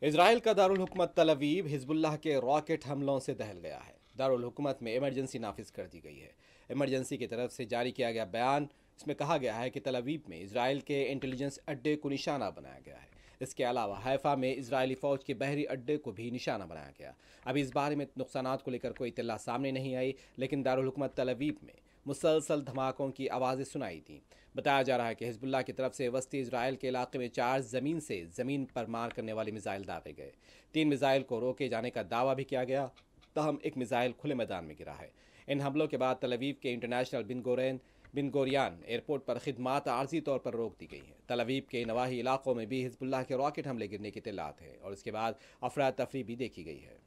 Israel का दारुल हुकूमत तल अवीव हिजबुल्लाह के रॉकेट हमलों से दहल गया है। दारुल हुकूमत में इमरजेंसी नाफिज कर दी गई है। इमरजेंसी की तरफ से जारी किया गया बयान, इसमें कहा गया है कि तल अवीव में इजराइल के इंटेलिजेंस अड्डे को निशाना बनाया गया है। इसके अलावा हैफा में इजरायली फ़ौज के बहरी अड्डे को भी निशाना बनाया गया। अभी इस बारे में नुकसानात को लेकर कोई इत्तला सामने नहीं आई, लेकिन दारुल हुकूमत तल अवीव में मुसलसल धमाकों की आवाज़ें सुनाई दी। बताया जा रहा है कि हिजबुल्लाह की तरफ से वस्ती इजराइल के इलाके में 4 ज़मीन से ज़मीन पर मार करने वाले मिसाइल दागे गए। 3 मिसाइल को रोके जाने का दावा भी किया गया, तहम एक मिसाइल खुले मैदान में गिरा है। इन हमलों के बाद तल अवीव के इंटरनेशनल बिन गोरियान एयरपोर्ट पर खिदमात आर्जी तौर पर रोक दी गई हैं। तल अवीव के नवाही इलाकों में भी हिजबुल्लाह के रॉकेट हमले गिरने की इत्तलात है और इसके बाद अफरा तफरी भी देखी गई है।